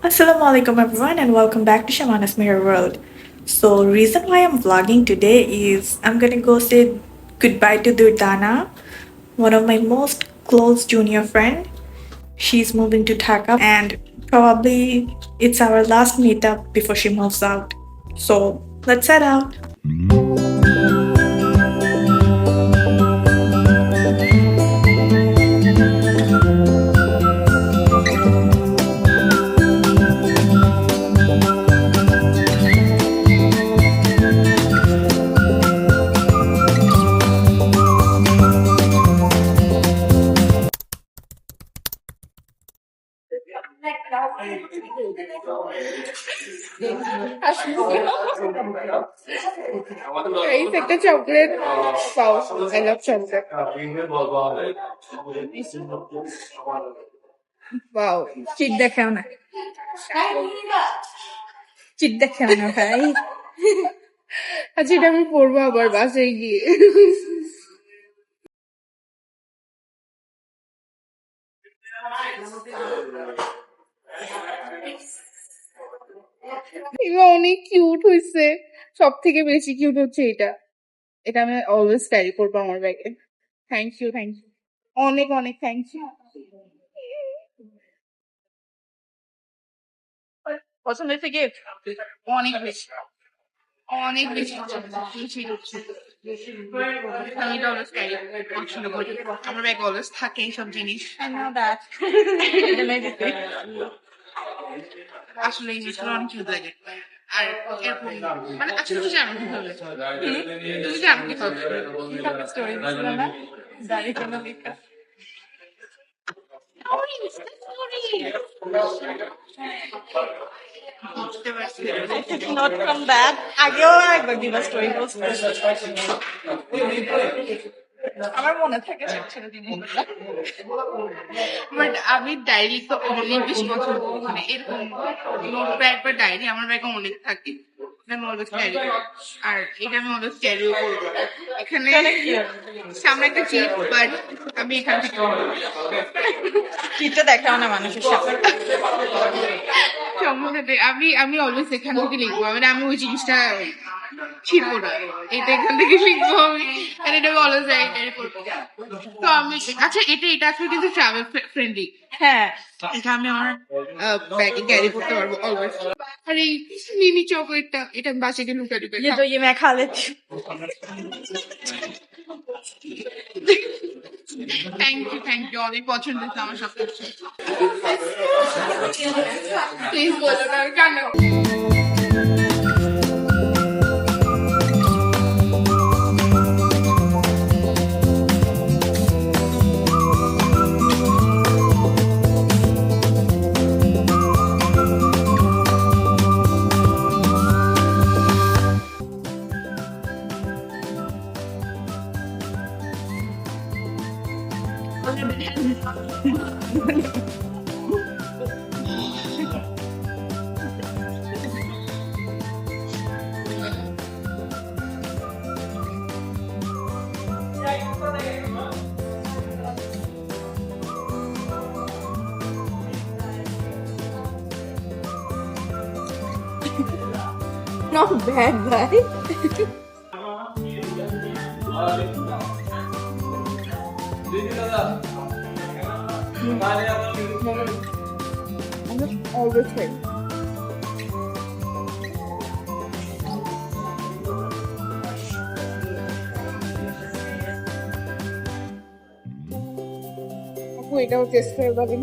Assalamualaikum everyone and welcome back to Shamana's Mirror World. So reason why I'm vlogging today is I'm gonna go say goodbye to Durdana, one of my most close junior friend. She's moving to Dhaka and probably it's our last meetup before she moves out. So let's head out. Guys, একটা chocolate পাও। I love chocolate. Wow, cheat দেখাও না। Cheat দেখাও না ভাই। আচ্ছা এটা আমি পড়বো আবার বাসায় গিয়ে। এগুলো অনেক কিউট হয়েছে, সব থেকে বেশি কিউট হচ্ছে এটা। এটা আমি অলওয়েজ ক্যারি করবো আমার ব্যাগে। থ্যাংক ইউ অনেক অনেক থ্যাংক ইউ। পছন্দ হয়েছে গিফট? অনেক বেশি অনেক বেশি আমি এটা অলওয়েজ ক্যারি পছন্দ করি, আমার ব্যাগ অলওয়েজ থাকে এইসব জিনিস। আসলে এই জিনিসগুলো অনেক কিউট লাগে। আর এরকম মানে আচ্ছা তুমি জানো কিভাবে, তুমি জানো কিভাবে স্টোরি দিচ্ছিল না দাঁড়িয়ে কোনো লেখা বুঝতে পারছি। Not from that. আগেও একবার দিবা স্টোরি পোস্ট আমার মনে থাকে ছোট ছোট জিনিসগুলো। বাট আমি ডায়েরি তো অনেক বেশি পছন্দ করি, মানে এরকম নোট ব্যাগ বা ডায়েরি আমার ব্যাগে অনেক থাকে, আমি অলওয়েজ ক্যারি করি। আর এটা আমি অলওয়েজ ক্যারিও করবো। এখানে সামনে একটা চিপ, বাট আমি এখান থেকে চিত্র দেখাও না মানুষের সামনে। সম্বন্ধে আমি অলওয়েজ এখান থেকে লিখবো, মানে আমি ওই জিনিসটা ছিড়বো না, এটা এখান থেকে লিখবো আমি, আর এটা আমি অলওয়েজ ক্যারি করবো। তো আমি আচ্ছা এটা আসলে কিন্তু ট্রাভেল ফ্রেন্ডলি। হ্যাঁ, এটা আমি আমার ব্যাগে ক্যারি করতে পারবো অলওয়েজ। আর এই মিনি চকলেটটা এটা আমি বাসায় গিয়ে লুকারি ये तो ये मैं खा लेती हूँ। থ্যাংক ইউ অনেক পছন্দ হয়েছে আমার সব কিছু। প্লিজ বলো না কেন। Not bad, guy. Always ready. আপু এটাও টেস্ট করে বলেন।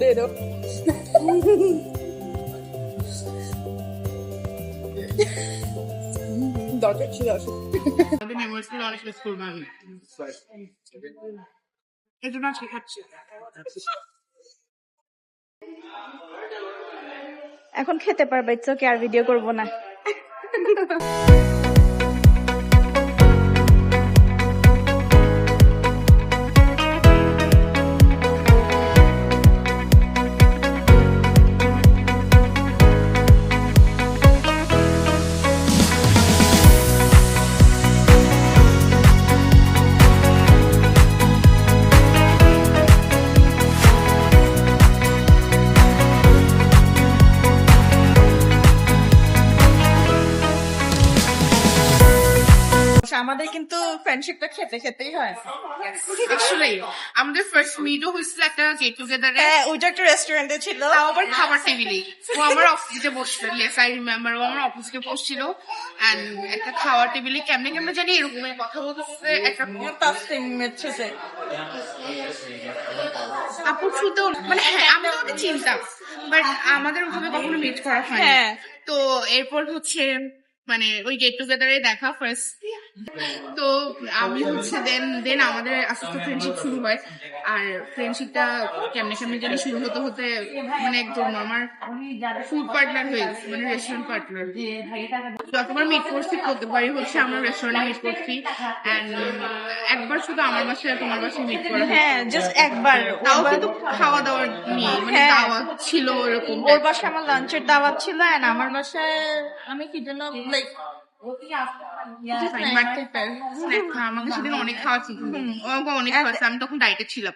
दे दो। দরকার ছিল আমাদের মেমোরিজ গুলো অনেক মিস করবো আমি, এই জন্য আজকে খাচ্ছি। এখন খেতে পারবে, ইচ্ছা কি আর ভিডিও করবো না। ফ্রেন্ডশিপটা খেতে খেতেই হয়। Actually, আমাদের ফার্স্ট মিটও হয়েছিল একটা গেট টুগেদারে। হ্যাঁ, ওইটা একটা রেস্টুরেন্টে ছিল। তাও আবার খাবার টেবিলে। ও আমার অফিসে বসছিল, yes I remember, ও আমার অফিসে বসছিল and একটা খাওয়ার টেবিলে কেমনে কেমনে জানি এরকম কথা বলতেছে একটা তাসলিমের সাথে। আপুর থ্রুতেও মানে হ্যাঁ আমি তো ওকে চিনতাম বাট আমাদের ওভাবে কখনো মিট করা হয়নি। হ্যাঁ। তো এরপর হচ্ছে মানে ওই গেট টুগেদারে দেখা ফার্স্ট। তো আমি হচ্ছে দেন আমাদের আস্তে আস্তে ফ্রেন্ডশিপ শুরু হয় আর ফ্রেন্ডশিপটা কেমনে কেমনে জানি শুরু হতে হতে মানে একদম আমার ফুড পার্টনার হয়ে গেছে, মানে রেস্টুরেন্ট পার্টনার। যতবার মিট করছি প্রত্যেকবারই হচ্ছে আমরা রেস্টুরেন্টে মিট করছি অ্যান্ড একবার শুধু আমার বাসায় তোমার বাসায় মিট করা হয়েছে। হ্যাঁ, জাস্ট একবার। তাও কিন্তু খাওয়া দাওয়ার নিয়ে মানে হ্যাঁ। দাওয়াত ছিল এরকম। ওর বাসায় আমার লাঞ্চের দাওয়াত ছিল এন্ড আমার বাসায় আমি কি জন্য লাইক আমাকে সেদিন অনেক খাওয়াচ্ছি, আমাকে অনেক খাওয়াচ্ছে, আমি তখন ডায়েটে ছিলাম।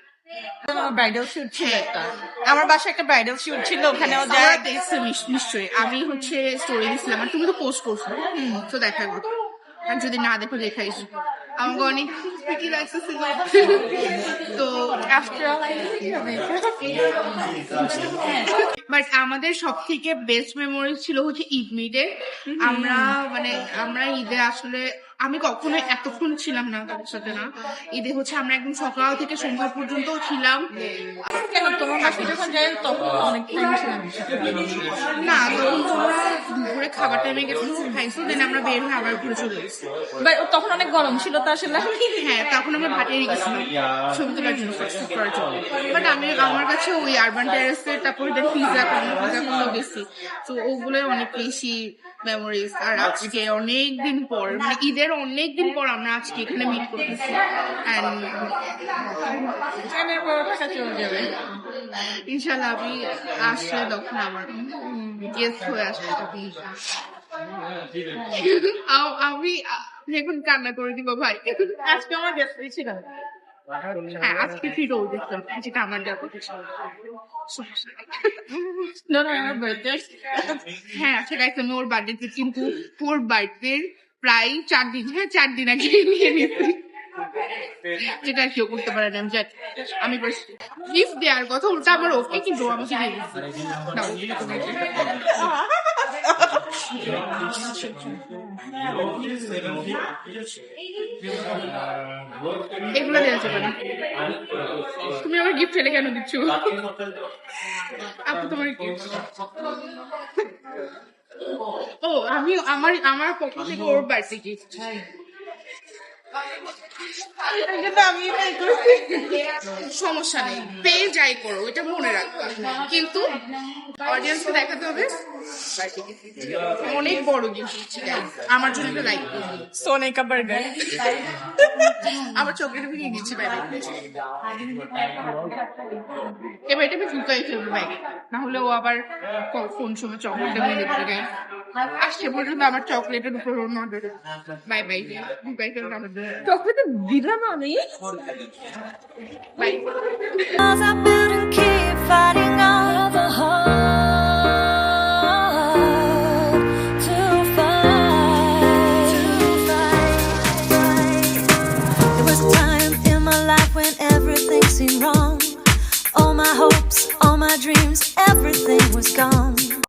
ব্রাইডাল শুট ছিল একটা, আমার বাসায় একটা ব্রাইডাল শুট ছিল, ওখানেও তোমরা যায়। দেখছো নিশ্চয়ই, আমি হচ্ছে স্টোরি দিছিলাম আর তুমি তো পোস্ট করছো, তো দেখাবো আর যদি না দেখো দেখাইছো আমাকে অনেক খুশি লাগতেছিল। তো বাট আমাদের সব থেকে বেস্ট মেমোরি ছিল হচ্ছে ঈদ মিটে। আমরা ঈদে আসলে আমি কখনো এতক্ষণ ছিলাম না তাদের সাথে না। ঈদে হচ্ছে আমরা একদম সকাল থেকে সন্ধ্যা পর্যন্ত ছিলাম। কেন তোমার বাসায় যখন যাই তখন অনেক টাইম ছিলাম না, তখন তোমরা দুপুরে খাবার টাইমে গেছো খাইছো, দেন আমরা বের হয়ে আবার ঘুরে চলে গেছি। তখন অনেক গরম ছিল তো আসলে। হ্যাঁ, তখন আমরা ভাটিয়ে গেছিলাম ছবি তোলার জন্য, ফটোশুট করার জন্য। বাট আমার কাছে ওই আরবান টেরেসে তারপর পিজা করলেও গেছি, তো ওগুলো অনেক বেশি মেমোরিজ। আর আজকে অনেকদিন পর মানে ঈদের অনেকদিন পর আমরা আজকে এখানে মিট করতেছি ইনশাল্লাহ। আমি আসলে তখন আমার গেস্ট হয়ে আসবে তখন আমি এখন কান্না করে দিব ভাই। আজকে আমার গেস্ট ছিল। হ্যাঁ, আজকে ফিরো দেখতাম যেটা আমার যাবো। হ্যাঁ সেটা আমি ওর বার্থডে, কিন্তু ওর বার্থডে প্রায় 4 দিন, হ্যাঁ 4 দিন আগে নিয়ে নিয়েছি, যেটা কেউ করতে পারে না। আমি গিফট দেওয়ার কথা উল্টা আমার ওকে, কিন্তু আমাকে দিয়ে এগুলো দেওয়া যাবে না। তুমি আমার গিফট ফেলে কেন দিচ্ছ আপু? তোমার গিফট ও আমি আমার পক্ষ থেকে ওর বার্থডে গিফট। সমস্যা নেই, পেয়ে যাই করো, এটা মনে রাখবা, কিন্তু অডিয়েন্সকে দেখাতে হবে অনেক বড় গিফট আমার জন্য। একটা লাইক সোনিকা বার্গার আমার চকলেট ভেঙে দিচ্ছি বাইরে, এবার এটা আমি ঢুকাই ফেলবো ব্যাগে, না হলে ও আবার কোন সময় চকলেটটা ভেঙে দিতে আসছে পর্যন্ত আমার চকলেটের উপর নজর। বাই বাই, ঢুকাই ফেলবো আমাদের চকলেট দিলাম আমি। By. Cause I build and keep fighting all the hard to fight. There was a time in my life when everything seemed wrong. All my hopes, all my dreams, everything was gone.